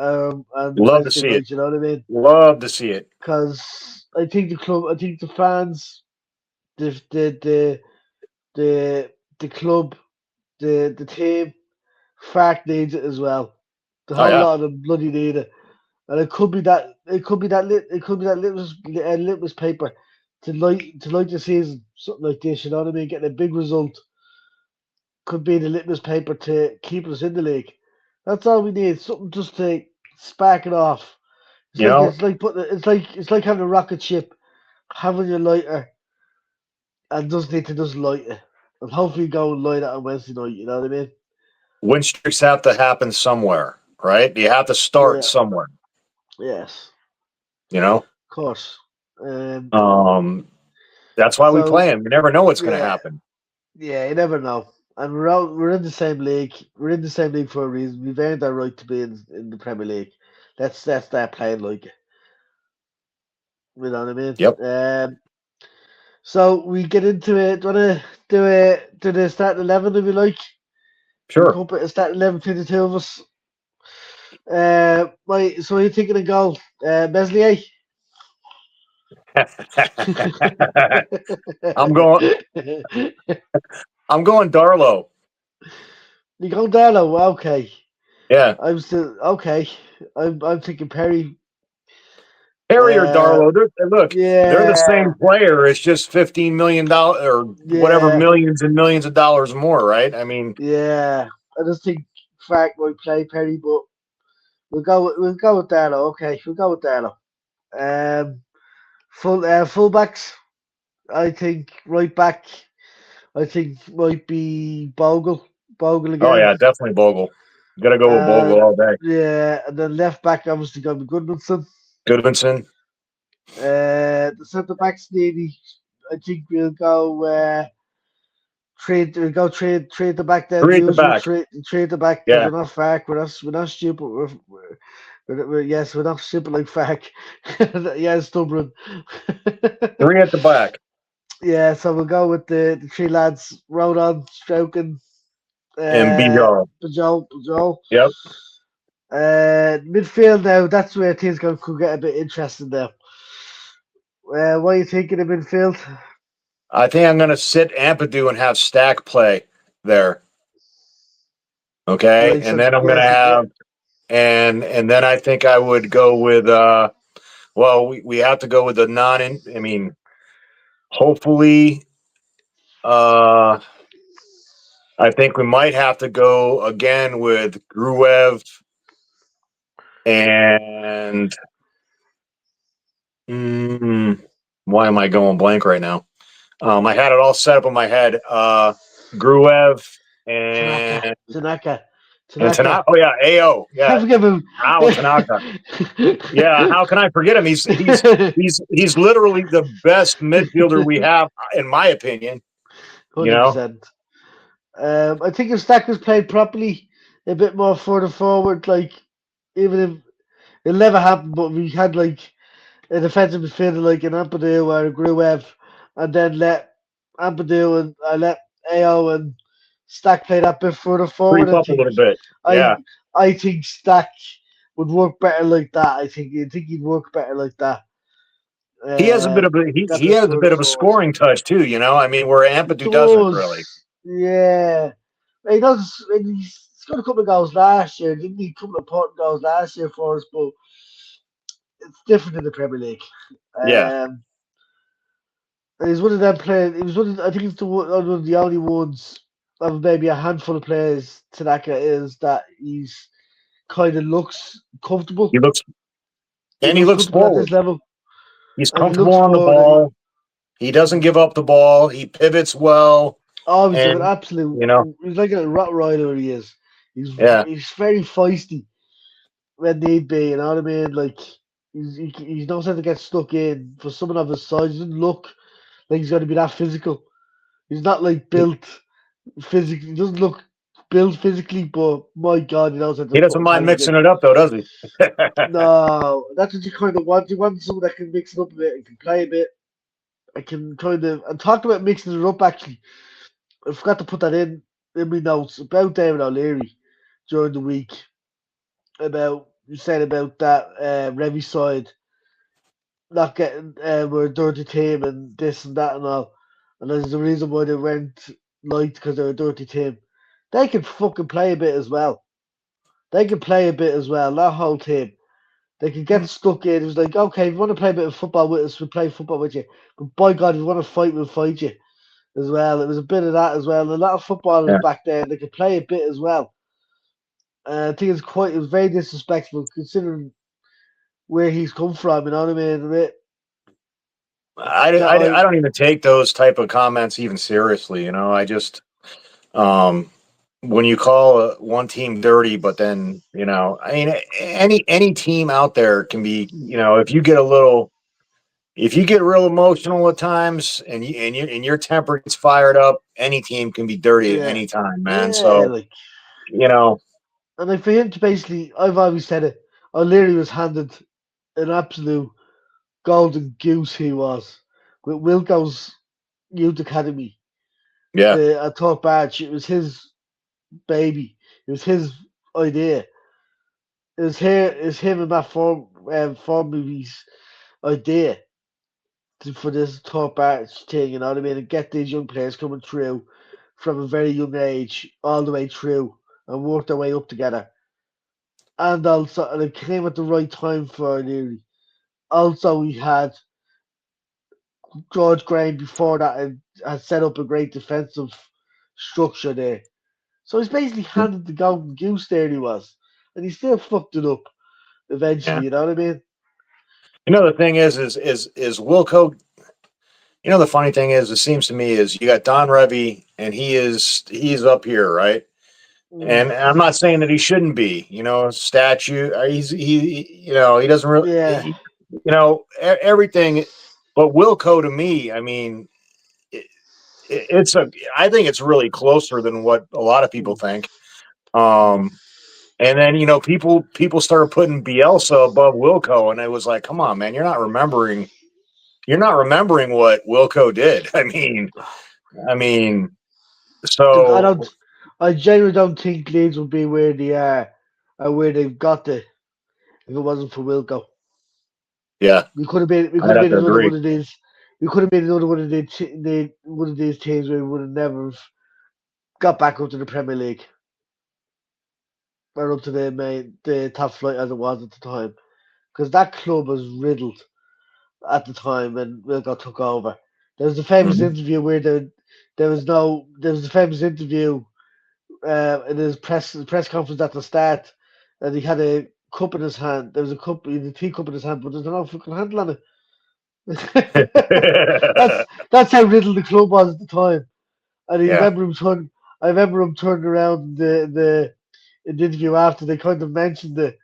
and Love to Wednesday see it. night. You know what I mean? Love to see it. Because I think the club, I think the fans, the the the the, the club, the team, fact needs it as well. The Oh whole yeah. lot of them bloody need it, and it could be that it could be that litmus paper to light the season, something like this. You know what I mean? Getting a big result could be the litmus paper to keep us in the league. That's all we need. Something just to spark it off. You know, It's like having a rocket ship, having your lighter, and just need to just light it. And hopefully go and light it on Wednesday night, you know what I mean? win streaks have to happen somewhere, right? You have to start Yeah, somewhere. yes, You know, of course. Um, um, that's why we so play them. You never know what's going to yeah, happen. yeah, you never know. And we're in the same league. We're in the same league for a reason. We've earned our right to be in the Premier League. Let's start playing like it. You know what I mean? Yep, So we get into it. Do you wanna do the start 11 if you like? We sure. come up with a start 11 between the two of us. Right, so what are you thinking of goal? Meslier? I'm going. I'm going Darlow. You go Darlow, okay. Yeah, I'm still okay. I'm thinking Perry. Harry or Uh, Darlow. Look, they're the yeah, same player. It's just $15 million or whatever, yeah, millions and millions of dollars more, right? I mean, yeah. I just think Frank might play Perry, but we'll go with Darlow. Okay, we'll go with Darlow. Um, fullbacks. I think right back. I think might be Bogle. Bogle oh again. yeah, definitely Bogle. Got to go with Bogle Uh, all day. yeah, and then left back obviously going to be Goodmanson. Goodmanson, The centre backs maybe I think we'll go trade the back then three at the usual back. trade the back because Yeah, we're not stupid yes we're not stupid like Fark yeah stubborn three at the back. yeah so we'll go with the three lads Rodon Stroken And Pajol. Yep. Midfield now, that's where things could get a bit interesting now. What are you thinking of midfield? I think I'm going to sit Ampadu and have Stack play there. Okay, Like and so, then I'm going to yes, yeah, have and then I think I would go with well we have to go with the non. I mean, hopefully, uh, I think we might have to go again with Gruev and why am I going blank right now? I had it all set up in my head. Gruev and Tanaka. Tanaka. Oh yeah, Ao. Can't Yeah, forget him. Ao Tanaka. Yeah, how can I forget him? He's literally the best midfielder we have, in my opinion. You know, 100%. I think if Stack was played properly, a bit more further forward, like even if it never happened, but we had like a defensive midfielder like an Ampadu or a Gruev, and then let Ampadu and I let Ao and Stack play that bit further forward. creep up a little bit. I Yeah, I think Stack would work better like that. I think he'd work better like that. he has a bit of That he bit has a further bit of a forward. scoring touch too. You know, I mean, where He Ampadu doesn't does, really. yeah. He does. And he's got a couple of goals last year. Didn't he? A couple of important goals last year for us, but it's different in the Premier League. Yeah, Um, and he's one of them players. He was one. I think he's one of the only ones of maybe a handful of players. Tanaka is that he's kind of looks comfortable. he looks He and he looks looks comfortable at this forward. level, He's and he comfortable looks on the forward. And ball. He doesn't give up the ball. He pivots well, he's an and absolute. you know, He's like a Rottweiler. He is. He's yeah, he's very feisty when need be. You know what I mean? Like he knows how to get stuck in. For someone of his size, he doesn't look like he's going to be that physical. He's not like built physically. He doesn't look built physically, but my God, he knows how to he doesn't fucking mind carry the mixing game. it up though, does he? No, that's what you kind of want. You want someone that can mix it up a bit and can play a bit. I can kind of. And talk about mixing it up. Actually, I forgot to put that in my notes about David O'Leary during the week. About you said about that Revy side not getting we're a dirty team and this and that and all. And there's the reason why they went light because they're a dirty team. They can fucking play a bit as well. They can play a bit as well. That whole team. They can get stuck in. It was like, okay, if you want to play a bit of football with us, we'll play football with you. But by God, if you want to fight, we'll fight you as well. It was a bit of that as well. A lot of footballers Yeah, back there, they could play a bit as well. I think it was very disrespectful considering where he's come from, you know what I mean? A bit that I don't even take those type of comments even seriously. You know, I just um, when you call one team dirty, but then you know, I mean, any team out there can be. You know, if you get real emotional at times, and your temper gets fired up, any team can be dirty at yeah. any time, man. Yeah, So like you know, and like for him to basically I've always said it, O'Leary was handed an absolute golden goose he was. With Wilco's youth academy. yeah, The I thought badge, it was his baby. It was his idea. It's him and Matt Form movies idea for this top arts thing, you know what I mean? And get these young players coming through from a very young age all the way through and work their way up together. And also, and it came at the right time for Leary. Also, we had George Graham before that had set up a great defensive structure there. So he's basically handed the golden goose there, he was. And he still fucked it up yeah. eventually, you know what I mean? You know, the thing is Wilco. You know, the funny thing is, it seems to me is you got Don Revy, and he's up here, right? Mm, And I'm not saying that he shouldn't be. You know, statue. You know, he doesn't really. yeah. You know, everything. But Wilco, to me, I mean, it, it's a. I think it's really closer than what a lot of people Mm. think. Um, and then you know, people started putting Bielsa above Wilco, and it was like, come on, man, you're not remembering. You're not remembering what Wilco did. I mean, Dude, so I genuinely don't think Leeds would be where they are or where they've got to if it wasn't for Wilco. yeah, We could I'd have have been to another agree. one of these. We could have been another one of these teams where we would have never have got back up to the Premier League or up to the top flight as it was at the time. Because that club was riddled at the time when Wilco took over. There was a famous Mhm. interview where there was a famous interview in his press conference at the start, and he had a cup in his hand. There was a cup, he had a tea cup in his hand, but there's no fucking handle on it. That's how little the club was at the time. And Yeah. I remember him turning around in the interview after they kind of mentioned it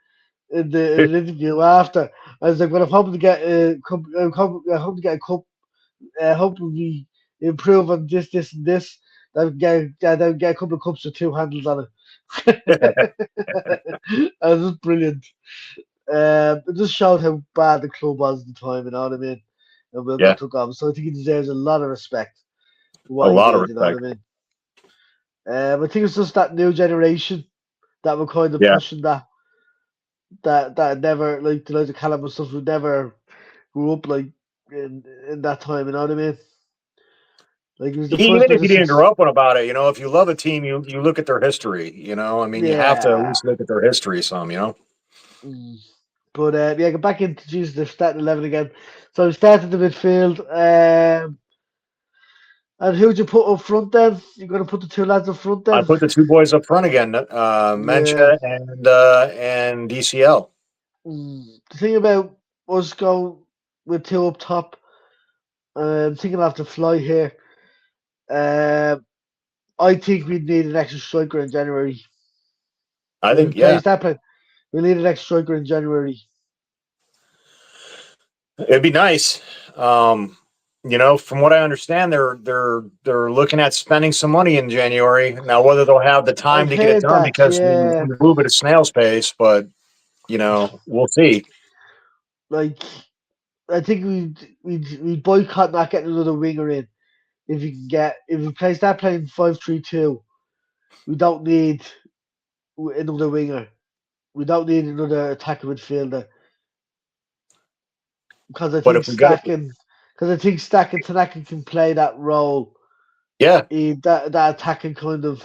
in the interview after. I was like, well, I'm hoping to get a cup. I'm hoping to get a cup. Hoping we improve on this, and this. That would get a couple of cups with two handles on it. It was just brilliant. It just showed how bad the club was at the time, you know what I mean? And Yeah. Wilco took over. So I think he deserves a lot of respect for A what he lot of did, you know what I respect. mean? I think it's just that new generation that were kind of Yeah. pushing that never like the Callum and stuff who never grew up like in that time, you know what I mean? Like it was the first Even like if the you didn't six grow up about it, if you love a team, you look at their history. I mean, you have to at yeah. least look at their history some. Mm. But yeah, get back into Jesus, they're starting 11 again. So we started the midfield. And who'd you put up front then? You're gonna put the two lads up front I then? put the two boys up front again, Yeah. Mencha and DCL. The thing about us going with two up top, I'm thinking I have to fly here. Um, I think we need an extra striker in January. I If we think, play yeah, that plan, we need an extra striker in January. it'd be nice. From what I understand, they're looking at spending some money in January. Now, whether they'll have the time I've to get it heard done that, because we yeah. move at a snail's pace, but we'll see. Like I think we boycott not getting another winger in. If we play start playing 5-3-2, we don't need another winger. We don't need another attacking midfielder because But if we got it, I think Stacking Tanaka can play that role yeah, in that attacking kind of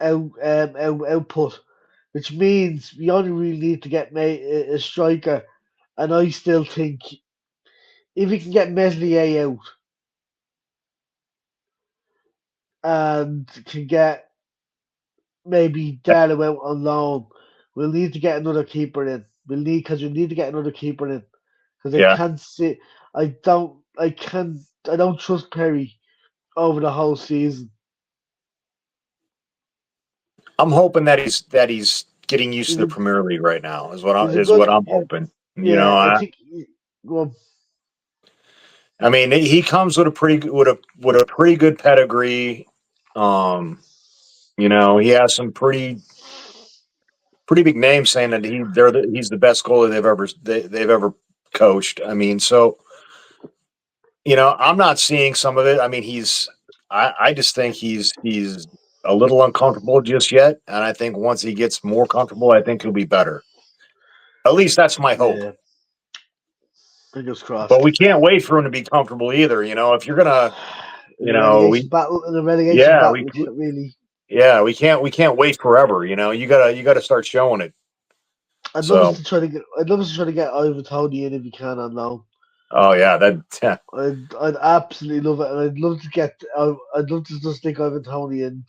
output, which means we only really need to get a striker. And I still think if we can get Meslier out and can get maybe Darlow out on loan, we'll need to get another keeper in. We need to get another keeper in because I yeah, can't see. I don't trust Perry over the whole season. I'm hoping that he's getting used He's to the a Premier League right now. he's a Is good. what I'm hoping. Yeah, I think. Well, I mean, he comes with a pretty good pedigree. Um, he has some pretty big names saying that he's the best goalie they've ever coached. I mean, so I'm not seeing some of it. I mean, I just think he's a little uncomfortable just yet, and I think once he gets more comfortable, I think he'll be better. At least that's my hope. yeah, fingers But crossed. we can't wait for him to be comfortable either. If you're gonna, In the relegation yeah, battle, we can't really. we can't wait forever. You gotta start showing it. So, I'd love us to try to get Ivan Tony in if we can on loan. oh yeah, that I'd absolutely love it, and I'd love to just stick Ivan Tony and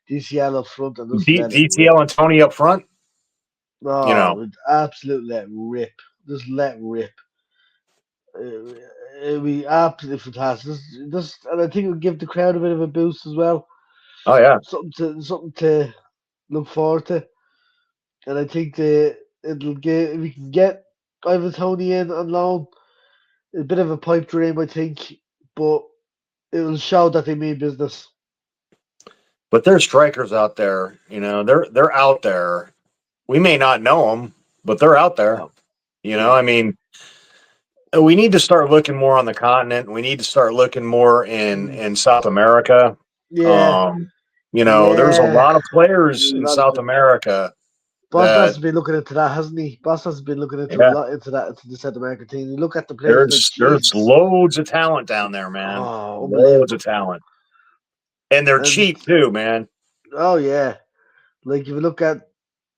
DCL up front and just let it rip. DTL and Tony up front. You Oh, know, we'd absolutely let rip. Just let rip. It'd be absolutely fantastic. And I think it'll give the crowd a bit of a boost as well. oh yeah, Something to look forward to. And I think it'll get if we can get Ivan Tony in on loan, a bit of a pipe dream, I think, but it'll show that they mean business. but there's strikers out there. They're out there. We may not know them, but they're out there. Oh, yeah. I mean, we need to start looking more on the continent. We need to start looking more in Mm. in South America. Yeah, Um, there's a yeah. lot of A players in lot of South it. America Bosnas that has been looking into that, hasn't he? Bosnas has been looking into a yeah, lot into the South American team. You look at the players like there's Jesus. loads of talent down there, man. Oh, Loads of unbelievable. talent, and they're And cheap too, man. oh yeah. Like if you look at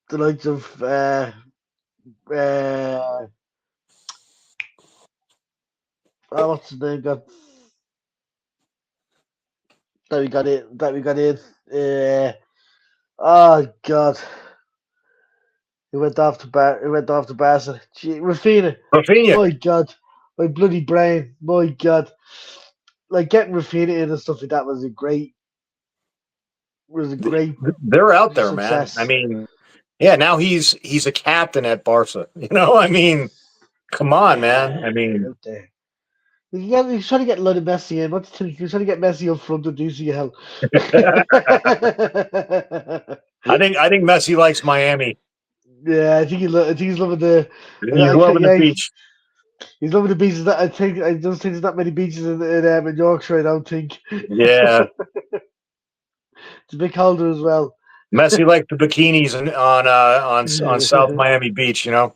the likes of uh what's his name that we got in. Oh god. He went off to Barca. Gee, Rafinha. Rafinha, My god. my bloody brain. My God, like getting Rafina in and stuff like that was a great They're out there, man. I success. mean, yeah, now he's a captain at Barca. You know, I mean, come on, man. I Yeah, mean, out there. He's trying to get a lot of Messi in. What do you think? He's trying to get Messi up front of DCL. I think Messi likes Miami. Yeah, I think he's loving the. He's loving the Yeah, beach. he's loving the beaches. That I don't think there's not many beaches in Yorkshire. I don't think Yeah, it's a bit colder as well. Messi likes the bikinis on South Miami Beach. You know.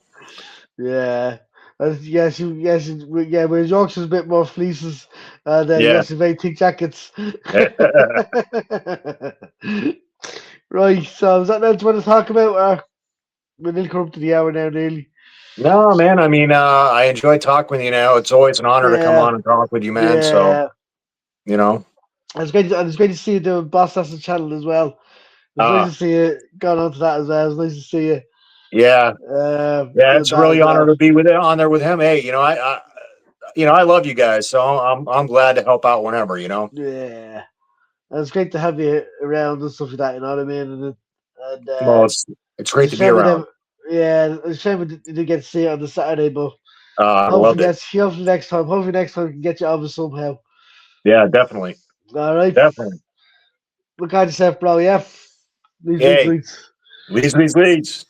Yeah. Yeah. Whereas Yorkshire's a bit more fleeces, and Yeah. yes, very thick jackets. Right. So is that else you want to talk about? We're nearly come up to the hour now, nearly. No, man. I mean, I enjoy talking with you. Now it's always an honor to come Yeah. on and talk with you, man. So Yeah. you know, It's great to see you doing Boss That's the channel as well. It's nice uh, to see you going on to that as well. It's nice to see you yeah, yeah. doing It's a that as really honor well. to be on there with him. Hey, I love you guys, so I'm glad to help out whenever. You know. Yeah. And it's great to have you around and stuff like that, you know what I mean? And Well, it's it's great a to be shame we around. never, yeah, it's a shame we didn't get to see it on the Saturday, but I loved it. hopefully next time we can get you over somehow. Yeah, definitely, All right. definitely. Look at yourself, bro, yeah? Leeds, Leeds, Hey, Leeds. Leeds, Leeds, Leeds.